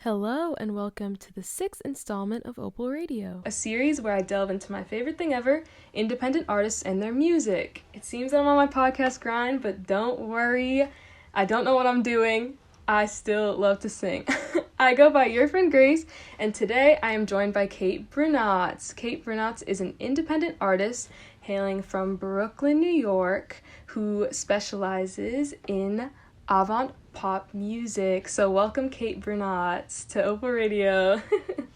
Hello and welcome to the 6th installment of OPAL RADIO, a series where I delve into my favorite thing ever, independent artists and their music. It seems that I'm on my podcast grind, but don't worry, I don't know what I'm doing. I still love to sing. I go by urfriendgrace, and today I am joined by Kate Brunotts. Kate Brunotts is an independent artist hailing from Brooklyn, New York, who specializes in avant-pop music. So welcome, Kate Brunotts, to OPAL RADIO.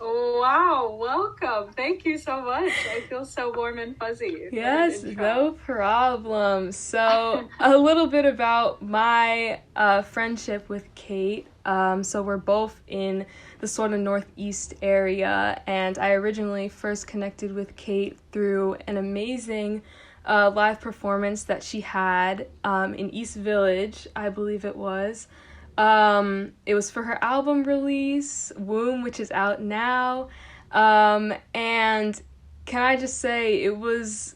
Wow, welcome. Thank you so much. I feel so warm and fuzzy. Yes, no problem. So a little bit about my friendship with Kate. So we're both in the sort of northeast area, and I originally first connected with Kate through an amazing live performance that she had in East Village, I believe it was. It was for her album release, Womb, which is out now. And can I just say, it was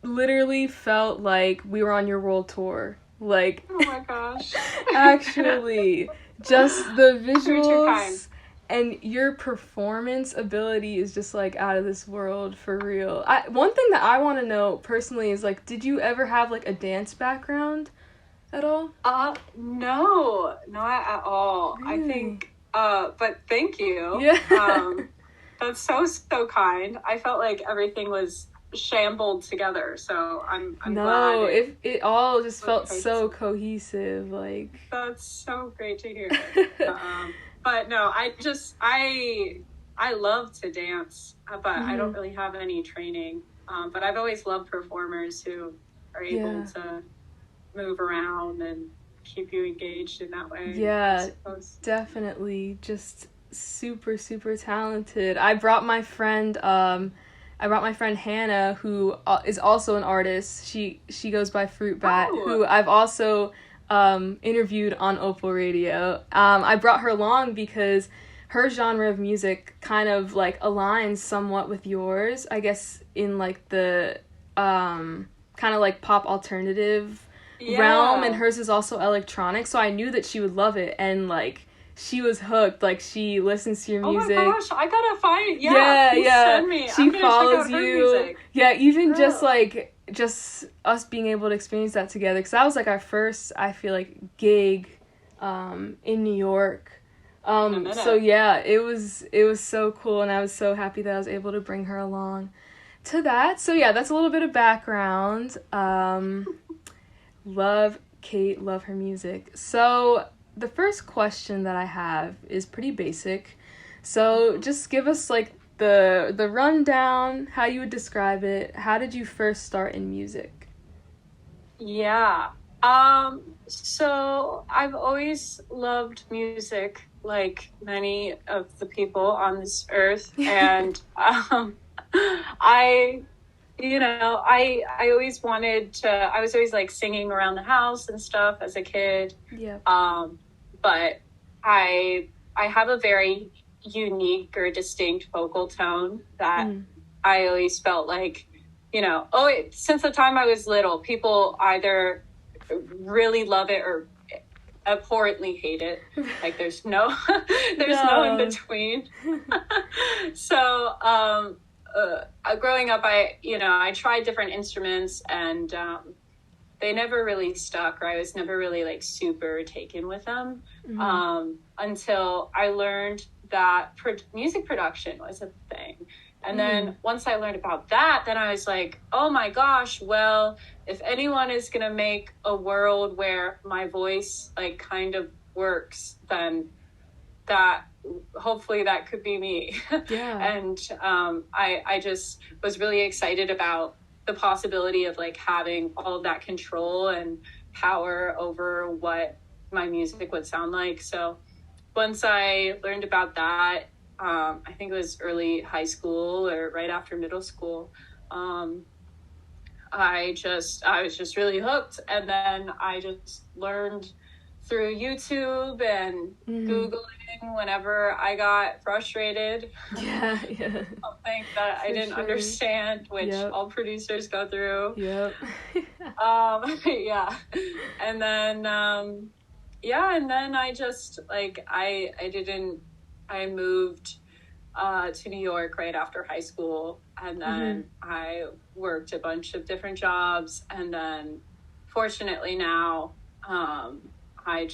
literally felt like we were on your world tour. Like, oh my gosh. Actually, just the You're too kind. visuals and your performance ability is just like out of this world, for real. One thing that I want to know personally is, like, did you ever have like a dance background at all? No, not at all. Really? I think, but thank you. Yeah. That's so kind. I felt like everything was shambled together, so I'm No, glad. it all just felt cohesive. so cohesive, like. That's so great to hear. But no, I love to dance, but I don't really have any training. But I've always loved performers who are able to move around and keep you engaged in that way. Yeah, definitely. Just super, super talented. I brought my friend Hannah, who is also an artist. She goes by Fruit Bat, who I've also interviewed on OPAL RADIO. I brought her along because her genre of music kind of like aligns somewhat with yours, I guess, in like the kind of like pop alternative realm, and hers is also electronic, so I knew that she would love it, and like she was hooked. Like, she listens to your music. Oh my gosh, I gotta find it. Yeah. Send me. She follows you. Music. Yeah, even just us being able to experience that together, because that was like our first, I feel like, gig in New York. So yeah, it was so cool, and I was so happy that I was able to bring her along. to that, so yeah, that's a little bit of background. Love Kate, love her music. So the first question that I have is pretty basic. So just give us like the rundown, how you would describe it. How did you first start in music? Yeah. So I've always loved music, like many of the people on this earth. And I I always wanted to, I was always like singing around the house and stuff as a kid. Yeah. But I have a very unique or distinct vocal tone that I always felt like, since the time I was little, people either really love it or abhorrently hate it. Like there's no no in between. So growing up, I tried different instruments, and they never really stuck, or I was never really like super taken with them until I learned that music production was a thing. And then once I learned about that, then I was like, oh my gosh, well, if anyone is going to make a world where my voice like kind of works, then that hopefully that could be me. Yeah. And I just was really excited about the possibility of like having all of that control and power over what my music would sound like. So once I learned about that, I think it was early high school or right after middle school, I was just really hooked. And then I just learned through YouTube and Googling whenever I got frustrated. Yeah. Something that I didn't understand, which all producers go through. Yep. Yeah. And then, and then I just like, I moved to New York right after high school, and then I worked a bunch of different jobs, and then fortunately now I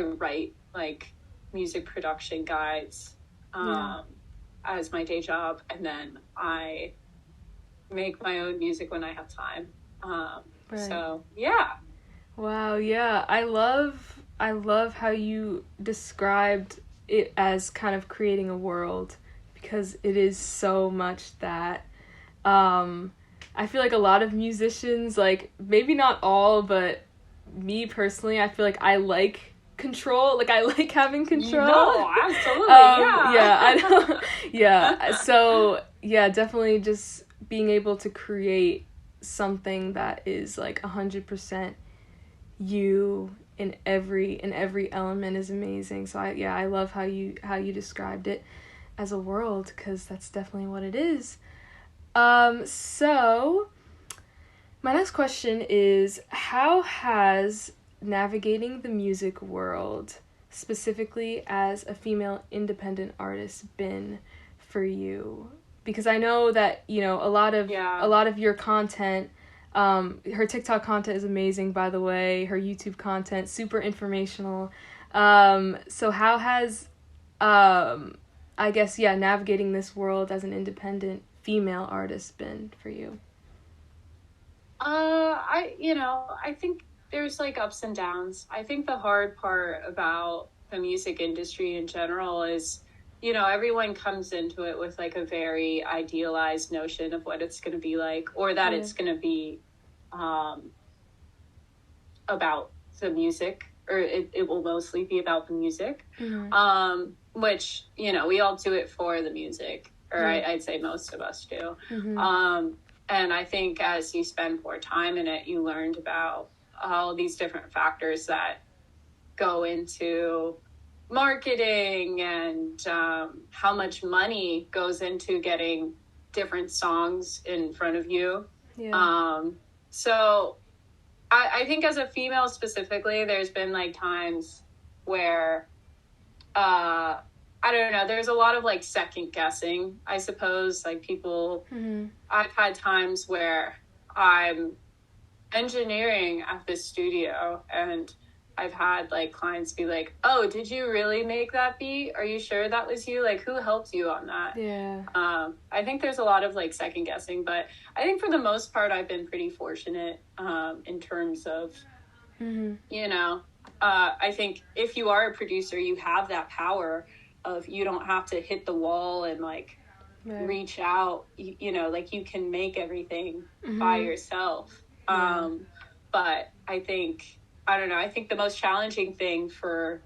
write like music production guides as my day job, and then I make my own music when I have time. So yeah. Wow, yeah. I love how you described it as kind of creating a world, because it is so much that. I feel like a lot of musicians, like maybe not all, but me personally, I feel like I like control. Like I like having control. No, absolutely. Yeah. Yeah, I know. Yeah. So yeah, definitely just being able to create something that is like 100% you in every element is amazing. So I love how you described it as a world, because that's definitely what it is. So my next question is, how has navigating the music world, specifically as a female independent artist, been for you? Because I know that, a lot of your content, her TikTok content is amazing, by the way, her YouTube content, super informational. So how has, I guess, navigating this world as an independent female artist been for you? I think there's like ups and downs. I think the hard part about the music industry in general is, everyone comes into it with like a very idealized notion of what it's going to be like, or that it's going to be about the music, or it will mostly be about the music, which, we all do it for the music, or I'd say most of us do. And I think as you spend more time in it, you learned about all these different factors that go into marketing, and how much money goes into getting different songs in front of you. So I think as a female specifically, there's been like times where I don't know, there's a lot of like second guessing, I suppose. Like people, I've had times where I'm engineering at the studio, and I've had like clients be like, oh, did you really make that beat? Are you sure that was you? Like, who helped you on that? Yeah. I think there's a lot of like second guessing, but I think for the most part, I've been pretty fortunate in terms of, you know, I think if you are a producer, you have that power of, you don't have to hit the wall and like reach out, you know, like you can make everything by yourself. But I think, I don't know, I think the most challenging thing for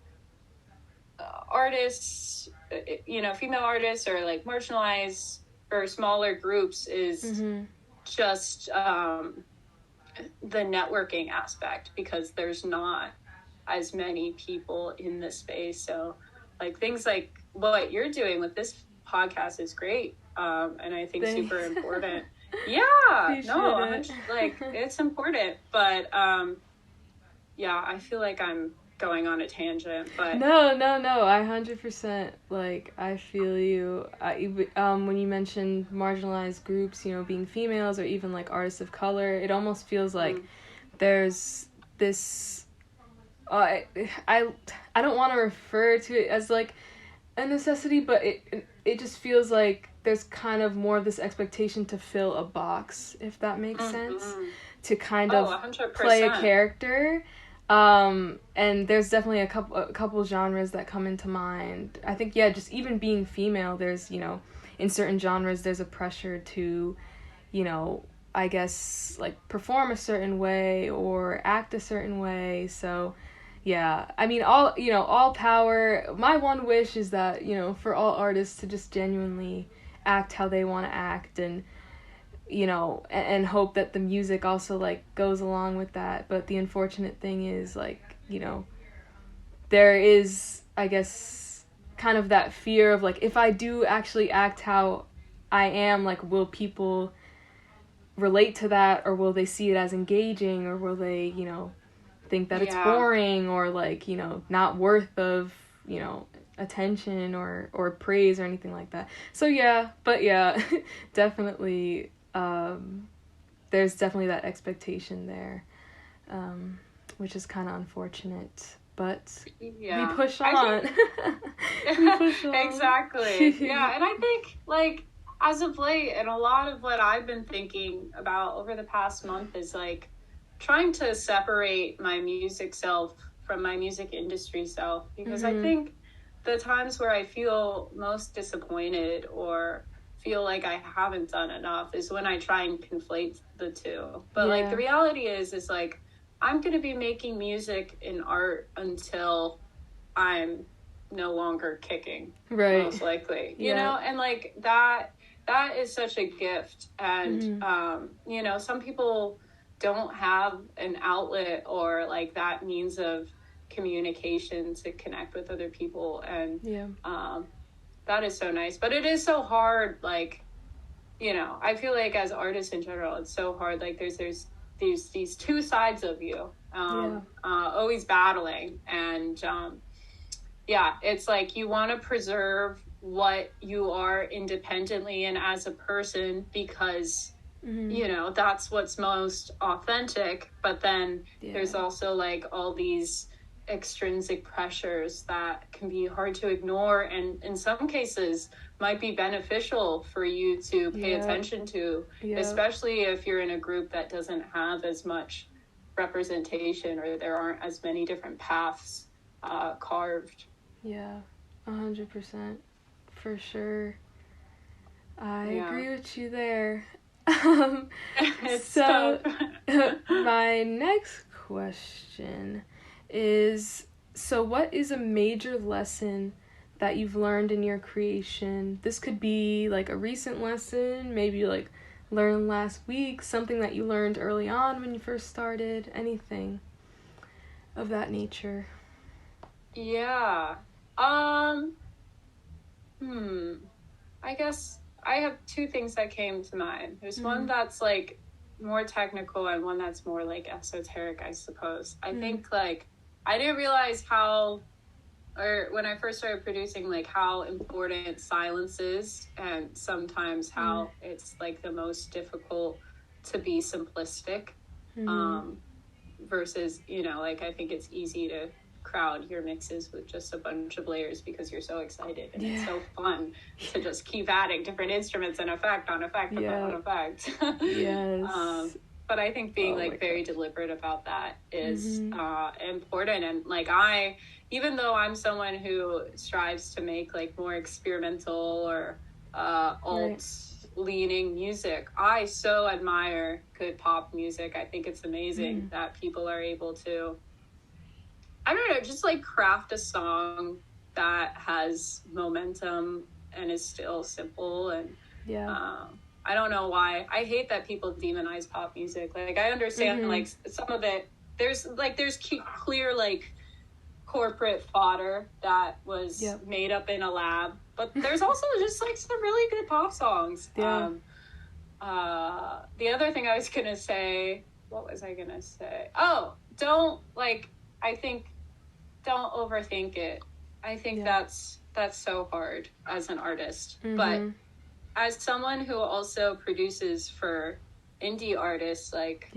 artists, you know, female artists or like marginalized or smaller groups is just the networking aspect, because there's not as many people in this space. So like things like what you're doing with this podcast is great, and I think super important. Like it's important, but yeah, I feel like I'm going on a tangent, but no, I 100% like, I feel you. When you mentioned marginalized groups, you know, being females or even like artists of color, it almost feels like there's this I don't want to refer to it as like a necessity, but it just feels like there's kind of more of this expectation to fill a box, if that makes sense, to kind of 100%. play a character. And there's definitely a couple genres that come into mind. I think, yeah, just even being female, there's, you know, in certain genres there's a pressure to, you know, I guess like perform a certain way or act a certain way. So yeah, I mean, all power. My one wish is that, you know, for all artists to just genuinely act how they want to act, and, you know, and hope that the music also like goes along with that. But the unfortunate thing is, like, you know, there is, I guess, kind of that fear of like, if I do actually act how I am, like, will people relate to that, or will they see it as engaging, or will they, you know, think that it's boring, or like, you know, not worth of, you know, attention or praise or anything like that. So yeah, but yeah, definitely there's definitely that expectation there, which is kind of unfortunate, but we push on. We push on. Exactly. Yeah, and I think like as of late, and a lot of what I've been thinking about over the past month is like trying to separate my music self from my music industry self, because I think the times where I feel most disappointed or feel like I haven't done enough is when I try and conflate the two. But like the reality is like, I'm going to be making music and art until I'm no longer kicking, right? Most likely, you know, and like that is such a gift. And you know, some people don't have an outlet or like that means of communication to connect with other people, and that is so nice. But it is so hard, like, you know, I feel like as artists in general, it's so hard, like there's these two sides of you, always battling, and it's like you want to preserve what you are independently and as a person, because you know, that's what's most authentic. But then there's also like all these extrinsic pressures that can be hard to ignore, and in some cases might be beneficial for you to pay attention to, especially if you're in a group that doesn't have as much representation, or there aren't as many different paths carved. 100%, for sure. I agree with you there. So my next question is, so what is a major lesson that you've learned in your creation? This could be like a recent lesson, maybe like learned last week, something that you learned early on when you first started, anything of that nature. I guess I have two things that came to mind. There's one that's like more technical and one that's more like esoteric, I suppose. I think like I didn't realize when I first started producing, like how important silence is, and sometimes how it's like the most difficult to be simplistic. versus, you know, like, I think it's easy to crowd your mixes with just a bunch of layers because you're so excited, and it's so fun to just keep adding different instruments and effect on effect on effect. Yes. But I think being very deliberate about that is important. And like, even though I'm someone who strives to make like more experimental or alt leaning music, I so admire good pop music. I think it's amazing that people are able to, I don't know, just like craft a song that has momentum and is still simple. And I don't know why. I hate that people demonize pop music. Like, I understand like some of it, there's clear like corporate fodder that was made up in a lab, but there's also just like some really good pop songs. The other thing I was gonna say, what was I gonna say? Oh, don't overthink it. I think that's so hard as an artist. But as someone who also produces for indie artists, like,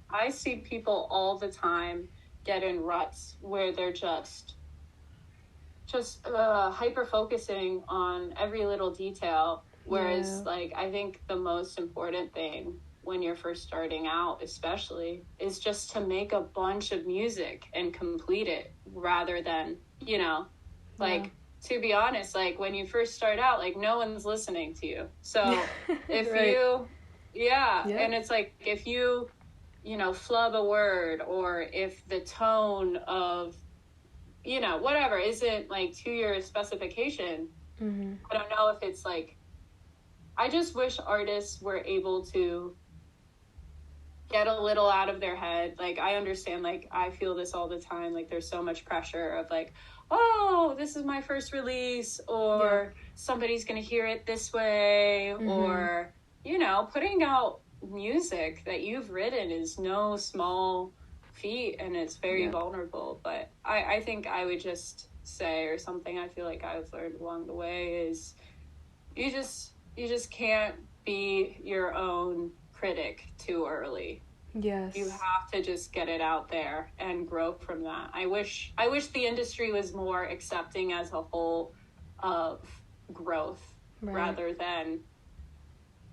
I see people all the time get in ruts where they're just hyper focusing on every little detail. Whereas like, I think the most important thing when you're first starting out, especially, is just to make a bunch of music and complete it, rather than, you know, like, to be honest, like, when you first start out, like, no one's listening to you. So if and it's like, if you know, flub a word, or if the tone of, you know, whatever isn't like to your specification, I don't know if it's like, I just wish artists were able to get a little out of their head. Like, I understand, like, I feel this all the time. Like, there's so much pressure of like, oh, this is my first release, or somebody's going to hear it this way, or, you know, putting out music that you've written is no small feat, and it's very vulnerable. But I think I would just say, or something I feel like I've learned along the way, is you just can't be your own critic too early. Yes. You have to just get it out there and grow from that. I wish the industry was more accepting as a whole of growth, rather than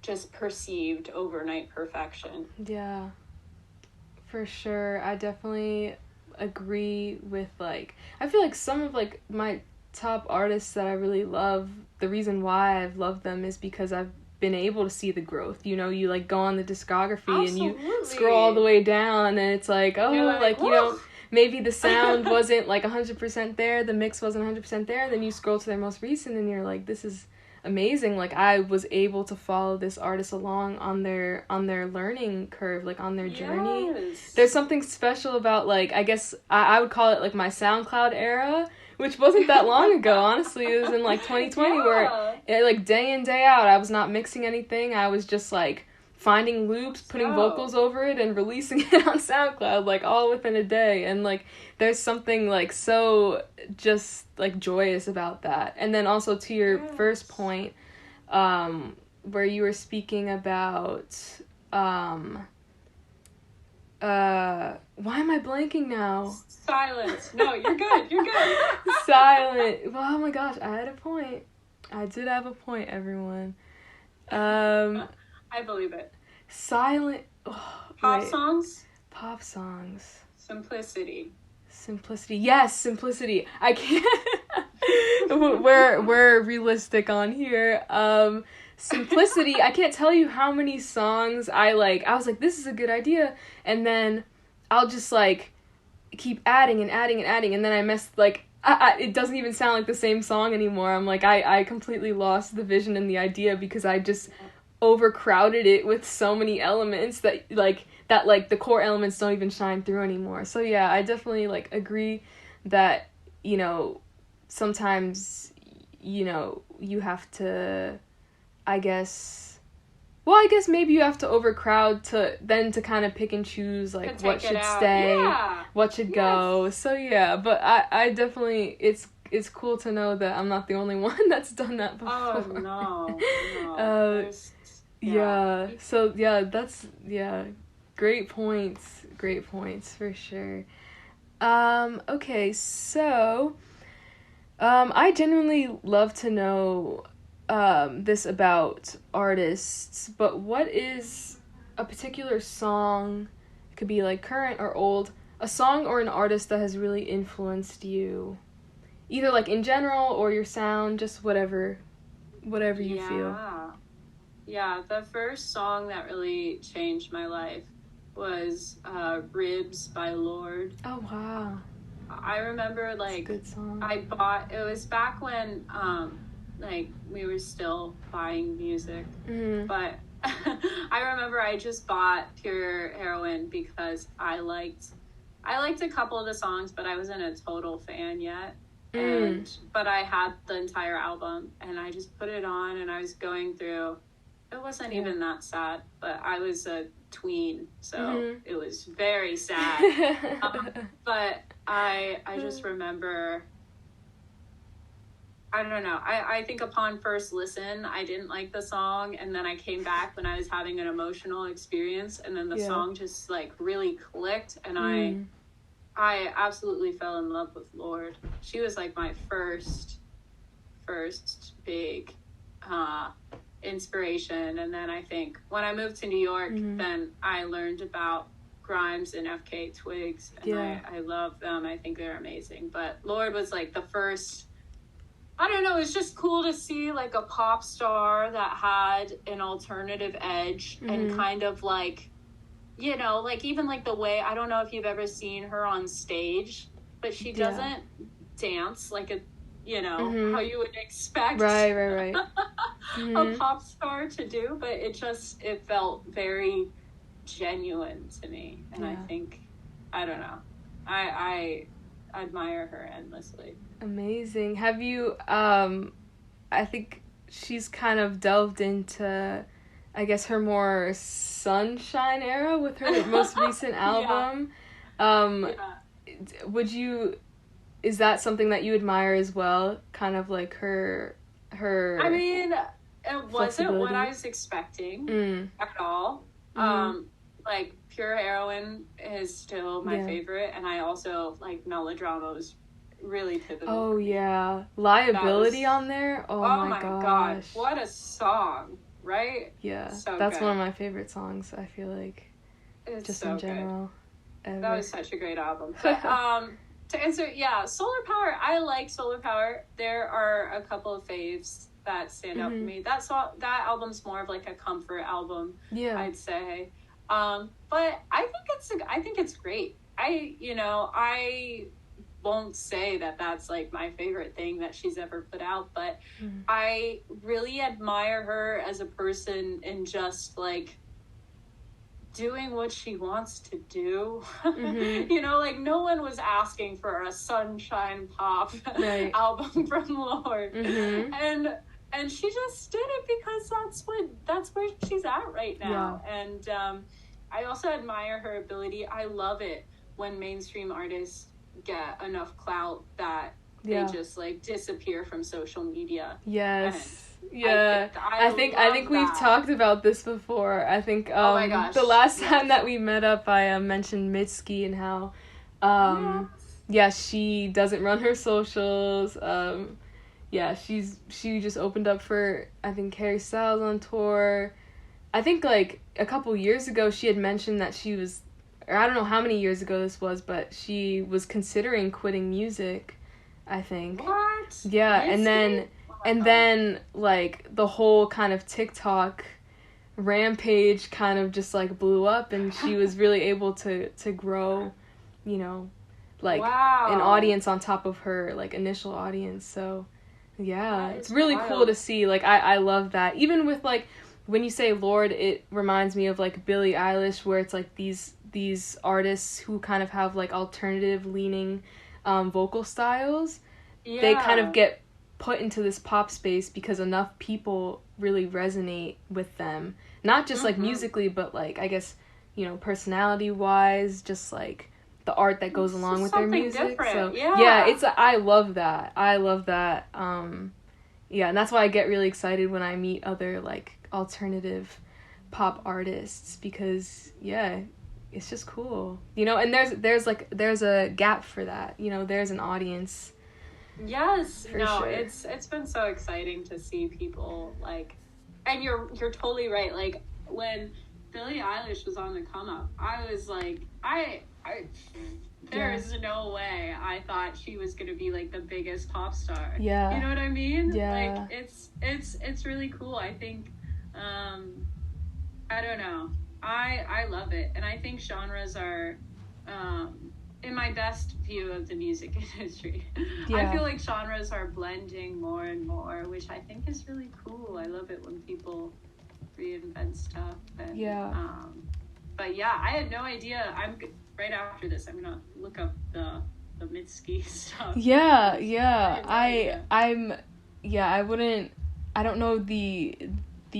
just perceived overnight perfection. Yeah, for sure. I definitely agree with, like, I feel like some of like my top artists that I really love, the reason why I've loved them is because I've been able to see the growth. You know, you like go on the discography and you scroll all the way down, and it's like, oh, like, you know, maybe the sound wasn't like 100% there, the mix wasn't 100% there, and then you scroll to their most recent and you're like, this is amazing. Like, I was able to follow this artist along on their learning curve, like on their journey. There's something special about, like, I guess I would call it like my SoundCloud era, which wasn't that long ago. Honestly, it was in like 2020 where it, like, day in day out, I was not mixing anything. I was just like finding loops, putting vocals over it, and releasing it on SoundCloud, like, all within a day. And like, there's something like so just like joyous about that. And then also to your first point, where you were speaking about why am I blanking now? Silence. No, you're good. Silent. Well, oh my gosh, I had a point. I did have a point, everyone. I believe it. Silent. Pop songs? Pop songs. Simplicity. Yes, simplicity. I can't. We're realistic on here. Simplicity. I can't tell you how many songs I was like, this is a good idea, and then I'll just like keep adding and adding and adding, and then I messed, like, it doesn't even sound like the same song anymore. I'm like, I completely lost the vision and the idea because I just overcrowded it with so many elements that the core elements don't even shine through anymore. So yeah, I definitely like agree that, you know, sometimes, you know, you have to, I guess maybe you have to overcrowd to kind of pick and choose, like, what should stay, what should go. So yeah, but I definitely, it's cool to know that I'm not the only one that's done that before. Oh no. Yeah. So yeah, that's Great points. Great points for sure. Okay, so I genuinely love to know this about artists, but what is a particular song, it could be like current or old, a song or an artist that has really influenced you? Either like in general or your sound, just whatever you feel. Yeah, the first song that really changed my life was Ribs by Lorde. Oh, wow. I remember, like, That's a good song. It was back when, like, we were still buying music, but I remember I just bought Pure Heroin because I liked a couple of the songs, but I wasn't a total fan yet. But I had the entire album, and I just put it on, and I was going through, it wasn't even that sad, but I was a tween, so it was very sad. But I just remember, I don't know, I think upon first listen, I didn't like the song, and then I came back when I was having an emotional experience, and then the song just, like, really clicked, and I absolutely fell in love with Lorde. She was, like, my first big inspiration. And then I think when I moved to New York, then I learned about Grimes and FK Twigs, and I love them. I think they're amazing. But Lorde was, like, the first, I don't know, it's just cool to see, like, a pop star that had an alternative edge and kind of, like, you know, like, even, like, the way, I don't know if you've ever seen her on stage, but she doesn't dance like a, you know, how you would expect right. a pop star to do, but it felt very genuine to me. And I think, I don't know, I admire her endlessly. Amazing. Have you, I think she's kind of delved into, I guess, her more sunshine era with her most recent album. Is that something that you admire as well? Kind of like her I mean, it wasn't what I was expecting at all. Like, Pure Heroin is still my favorite, and I also, like, Melodrama was really pivotal. Oh, yeah. Liability on there? Oh my God. What a song, right? Yeah. So that's good. one of my favorite songs, I feel like. It's just so in general. That was such a great album. But, to answer, Solar Power, I like Solar Power. There are a couple of faves that stand out for me. That album's more of, like, a comfort album, I'd say. But I think it's great. I won't say that that's, like, my favorite thing that she's ever put out, but I really admire her as a person and just, like, doing what she wants to do. You know, like, no one was asking for a sunshine pop album from Lorde. And she just did it because that's where she's at right now. And I also admire her ability. I love it when mainstream artists get enough clout that they just, like, disappear from social media. Yes. Yeah, I think we've talked about this before. I think oh my gosh, the last time that we met up, I mentioned Mitski and how she doesn't run her socials. She just opened up for, I think, Harry Styles on tour. I think, like, a couple years ago she had mentioned that she was, or I don't know how many years ago this was, but she was considering quitting music, I think. What? Yeah, and then, like, the whole kind of TikTok rampage kind of just, like, blew up, and she was really able to grow, you know, like, an audience on top of her, like, initial audience. So, yeah, it's really cool to see. Like, I love that. Even with, like, when you say Lorde, it reminds me of, like, Billie Eilish, where it's, like, these artists who kind of have, like, alternative-leaning vocal styles. Yeah. They kind of get put into this pop space because enough people really resonate with them, not just like musically, but, like, I guess, you know, personality wise, just like the art that goes along with their music. Different. So I love that. And that's why I get really excited when I meet other, like, alternative pop artists, because it's just cool, and there's a gap for that, there's an audience. Yes, for no, sure. it's been so exciting to see people like, and you're totally right. Like when Billie Eilish was on the come up, I was like, there is no way I thought she was gonna be like the biggest pop star. Yeah. You know what I mean? Yeah. Like it's really cool. I think, I don't know. I love it, and I think genres are, in my best view of the music industry, I feel like genres are blending more and more, which I think is really cool. I love it when people reinvent stuff. And, but yeah, I had no idea. Right after this, I'm gonna look up the Mitski stuff. I don't know the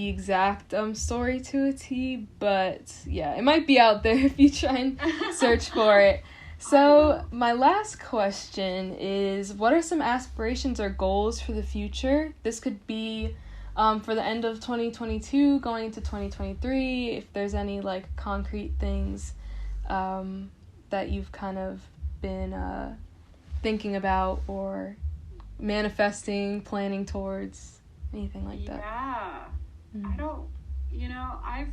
exact story to a T, but yeah, it might be out there if you try and search for it. So my last question is, what are some aspirations or goals for the future? This could be for the end of 2022 going into 2023, if there's any like concrete things that you've kind of been thinking about or manifesting, planning towards, anything like that. I don't, I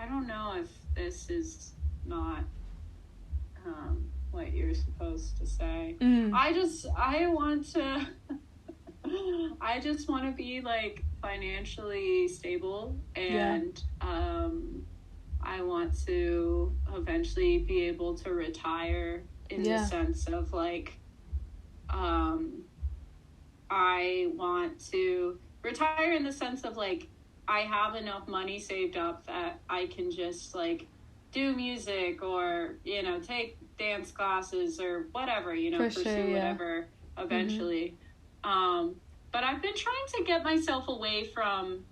don't know if this is not what you're supposed to say. I just want to be like financially stable, and I want to eventually be able to retire in the sense of like, I want to retire in the sense of like, I have enough money saved up that I can just like do music or, take dance classes or whatever, pursue whatever eventually. But I've been trying to get myself away from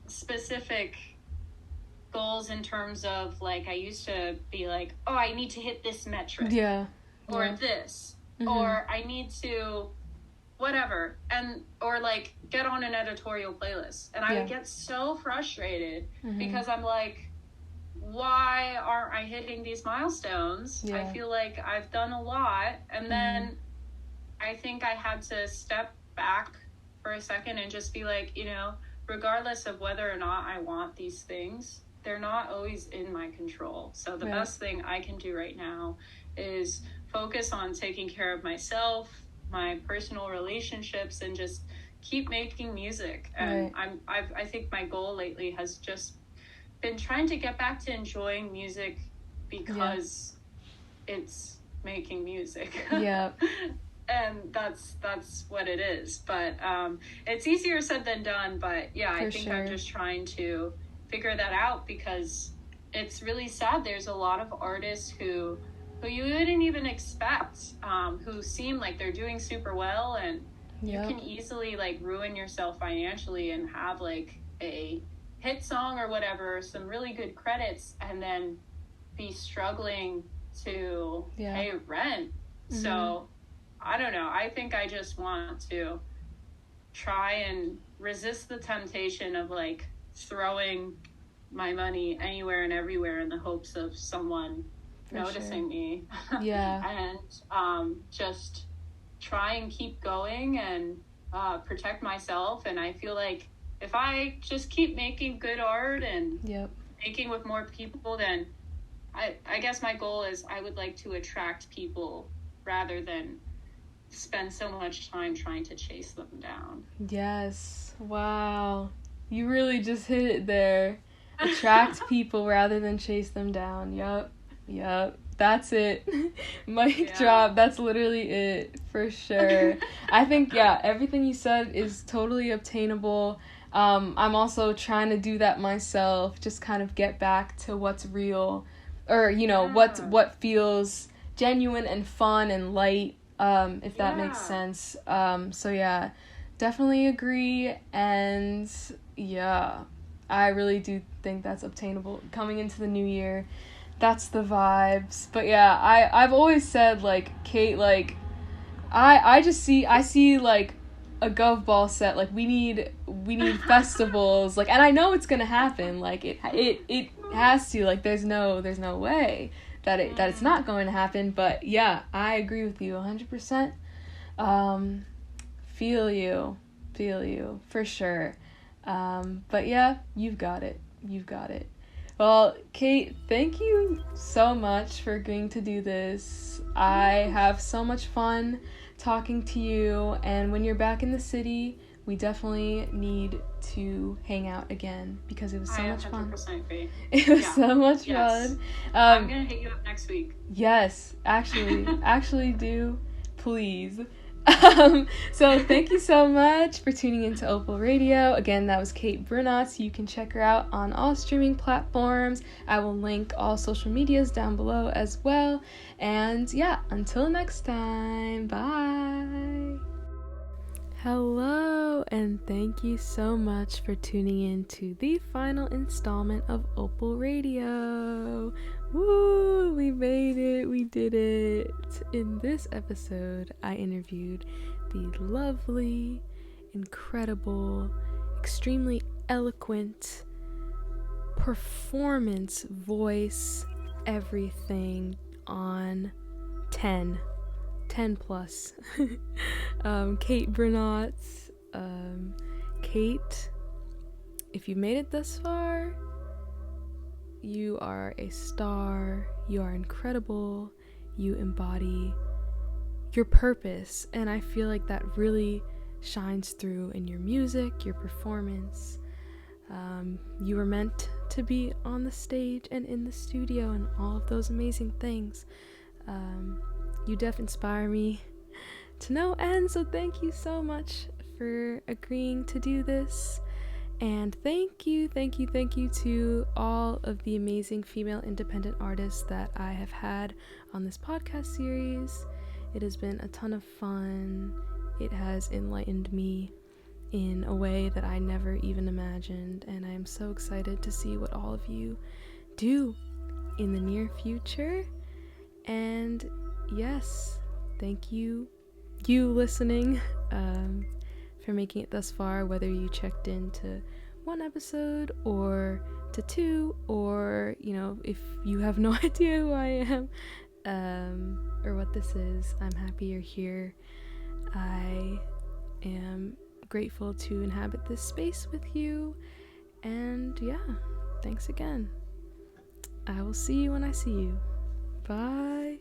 specific goals in terms of like, I used to be like, oh, I need to hit this metric or this, or I need to whatever, or like get on an editorial playlist, and I would get so frustrated because I'm like, why aren't I hitting these milestones? I feel like I've done a lot, and then I think I had to step back for a second and just be like, regardless of whether or not I want these things, they're not always in my control. So the best thing I can do right now is focus on taking care of myself, my personal relationships, and just keep making music. And I think my goal lately has just been trying to get back to enjoying music because it's making music. And that's what it is. But it's easier said than done. But I think I'm just trying to figure that out, because it's really sad. There's a lot of artists who you wouldn't even expect, who seem like they're doing super well, and you can easily like ruin yourself financially and have like a hit song or whatever, some really good credits, and then be struggling to pay rent. So I don't know. I think I just want to try and resist the temptation of like throwing my money anywhere and everywhere in the hopes of someone noticing me. And just try and keep going and protect myself. And I feel like if I just keep making good art and making with more people, then I guess my goal is I would like to attract people rather than spend so much time trying to chase them down. Yes. Wow. You really just hit it there. Attract people rather than chase them down. Yep. That's it. Mic drop. That's literally it, for sure. I think, everything you said is totally obtainable. I'm also trying to do that myself, just kind of get back to what's real, or, what feels genuine and fun and light, if that makes sense. So, definitely agree. And, I really do think that's obtainable coming into the new year. That's the vibes. But I've always said, like, Kate, like, I see like a gov ball set. Like, we need festivals. Like, and I know it's gonna happen. Like, it has to. Like, there's no way that it's not going to happen. But yeah, I agree with you 100%. Feel you for sure. But yeah, you've got it. Well, Kate, thank you so much for agreeing to do this. I have so much fun talking to you, and when you're back in the city, we definitely need to hang out again because it was so much fun. 100% agree. It was so much fun. I'm gonna hit you up next week. Yes, actually do, please. So thank you so much for tuning into OPAL Radio. Again, that was Kate Brunotts. You can check her out on all streaming platforms. I will link all social medias down below as well. And yeah, until next time, bye. Hello, and thank you so much for tuning in to the final installment of OPAL Radio. Woo, we made it, we did it. In this episode, I interviewed the lovely, incredible, extremely eloquent, performance, voice, everything on 10 plus. Kate Brunotts. Kate, if you made it thus far, you are a star. You are incredible. You embody your purpose, and I feel like that really shines through in your music, your performance. You were meant to be on the stage and in the studio and all of those amazing things. You definitely inspire me to no end, so thank you so much for agreeing to do this. And thank you to all of the amazing female independent artists that I have had on this podcast series. It has been a ton of fun. It has enlightened me in a way that I never even imagined, and I am so excited to see what all of you do in the near future. And yes, thank you listening, for making it thus far, whether you checked into one episode or to two, or, you know, if you have no idea who I am, or what this is, I'm happy you're here. I am grateful to inhabit this space with you, and yeah, thanks again. I will see you when I see you. Bye.